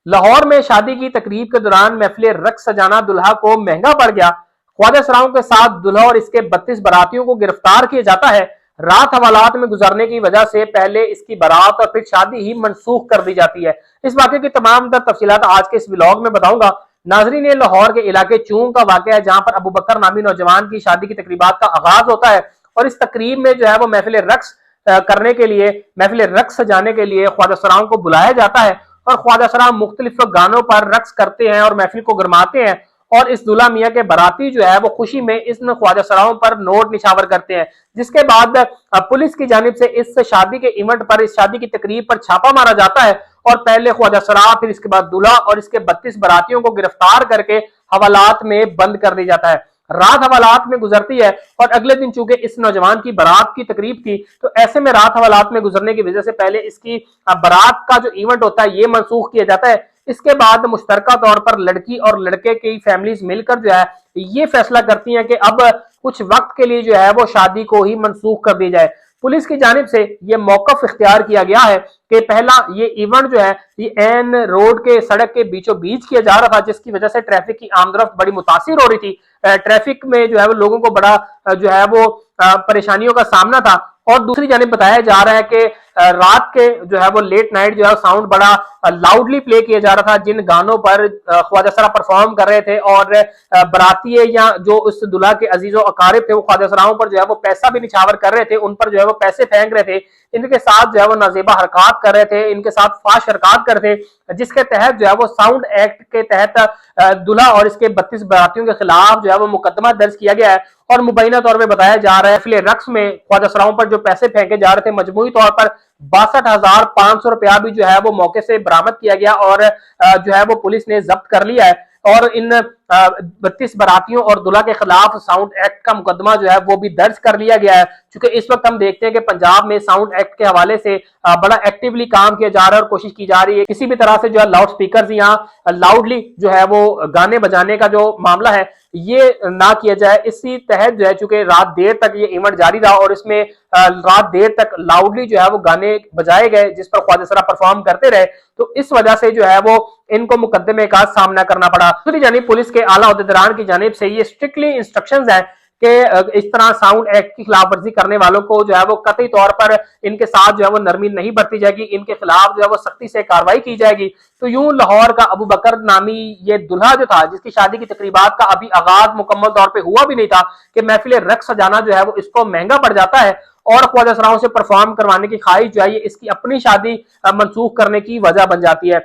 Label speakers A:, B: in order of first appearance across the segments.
A: लाहौर में शादी की तकरीब के दौरान महफिल रक्स सजाना दुल्हा को महंगा पड़ गया। ख्वाजा सराओं के साथ दुल्हा और इसके 32 बारातियों को गिरफ्तार किया जाता है। रात हवालात में गुजरने की वजह से पहले इसकी बारात और फिर शादी ही मनसूख कर दी जाती है। इस वाक़े की तमाम तफसीलात आज के इस व्लॉग में बताऊंगा। नाजरीन, ये लाहौर के इलाके चूंग का वाक़या है, जहां पर अबू बकर नामी नौजवान की शादी की तकरीबात का आगाज होता है और इस तकरीब में जो है वो महफिल रक्स करने के लिए, महफिल रक्स सजाने के लिए ख्वाजा सराओं को बुलाया जाता है और ख्वाजा सरा मुख्तलिफ गानों पर रक्स करते हैं और महफिल को गरमाते हैं। और इस दुल्हा मियाँ के बाराती जो है वो खुशी में इस ख्वाजा सराओं पर नोट निशावर करते हैं, जिसके बाद पुलिस की जानिब से इस शादी के इवेंट पर, इस शादी की तकरीब पर छापा मारा जाता है और पहले ख्वाजा सरा, फिर इसके बाद दूल्हा और इसके 32 बारातियों को गिरफ्तार करके हवालात में बंद कर दिया जाता है। रात हवालात में गुजरती है और अगले दिन चूंकि इस नौजवान की बारात की तकरीब थी, तो ऐसे में रात हवालात में गुजरने की वजह से पहले इसकी बारात का जो इवेंट होता है ये मनसूख किया जाता है। इसके बाद मुश्तरका तौर पर लड़की और लड़के की फैमिलीज मिलकर जो है ये फैसला करती हैं कि अब कुछ वक्त के लिए जो है वो शादी को ही मनसूख कर दी जाए। पुलिस की जानिब से ये मौकफ इख्तियार किया गया है कि पहला ये इवेंट जो है ये एन रोड के, सड़क के बीचों बीच किया जा रहा था, जिसकी वजह से ट्रैफिक की आमदरफ्त बड़ी मुतासिर हो रही थी। ट्रैफिक में जो है वो लोगों को बड़ा जो है वो परेशानियों का सामना था। और दूसरी जानिब बताया जा रहा है कि रात के जो है वो लेट नाइट जो है साउंड बड़ा लाउडली प्ले किया जा रहा था, जिन गानों पर ख्वाजा सरा परफॉर्म कर रहे थे और बराती या जो उस दुल्हा के अजीजो अकारिब थे वो ख्वाजा सराओं पर जो है वो पैसा भी निछावर कर रहे थे, उन पर जो है वो पैसे फेंक रहे थे, इनके साथ जो है वो नाजेबा हरकत कर रहे थे, इनके साथ फाश हरकत कर रहे थे, जिसके तहत जो है वो साउंड एक्ट के तहत दुल्हा और इसके 32 बारातियों के खिलाफ जो है वो मुकदमा दर्ज किया गया है। और मुबैना तौर पर बताया जा रहा है फिले रक्स में ख्वाजा सराओं पर जो पैसे फेंके जा रहे थे, मजमूई तौर पर 62,500 रुपया भी जो है वो मौके से बरामद किया गया और जो है वो पुलिस ने जब्त कर लिया है। और इन 32 बारातियों और दुल्हा के खिलाफ साउंड एक्ट का मुकदमा जो है वो भी दर्ज कर लिया गया है। क्योंकि इस वक्त हम देखते हैं कि पंजाब में साउंड एक्ट के हवाले से बड़ा एक्टिवली काम किया जा रहा है और कोशिश की जा रही है किसी भी तरह से जो है लाउड स्पीकर या लाउडली जो है वो गाने बजाने का जो मामला है ये ना किया जाए। इसी तहत जो है चूंकि रात देर तक ये इवेंट जारी रहा और इसमें रात देर तक लाउडली जो है वो गाने बजाए गए जिस पर ख्वाजा सरा परफॉर्म करते रहे, तो इस वजह से जो है वो इनको मुकदमे का सामना करना पड़ा। दूसरी जानिब पुलिस के आला अहदेदारान की जानिब से ये स्ट्रिक्टली इंस्ट्रक्शंस है कि इस तरह साउंड एक्ट की खिलाफ वर्जी करने वालों को जो है वो कतई तौर पर इनके साथ जो है वो नरमी नहीं बरती जाएगी, इनके खिलाफ जो है वो सख्ती से कार्रवाई की जाएगी। तो यूं लाहौर का अबू बकर नामी ये दुल्हा जो था, जिसकी शादी की तकरीबात का अभी आगाज मुकम्मल तौर पर हुआ भी नहीं था, कि महफिल रक्स सजाना जो है वो इसको महंगा पड़ जाता है और ख्वाजा सराओं से परफॉर्म करवाने की ख्वाहिश जो है ये इसकी अपनी शादी मनसूख करने की वजह बन जाती है।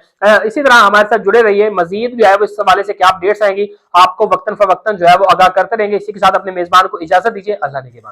A: इसी तरह हमारे साथ जुड़े रहिए, मजीद जो है वो इस हवाले से क्या अपडेट्स आएंगी आपको वक्तन फवक्तन जो है वो आगाह करते रहेंगे। इसी के साथ अपने मेजबान को इजाजत दीजिए। अल्लाह ने के बाद।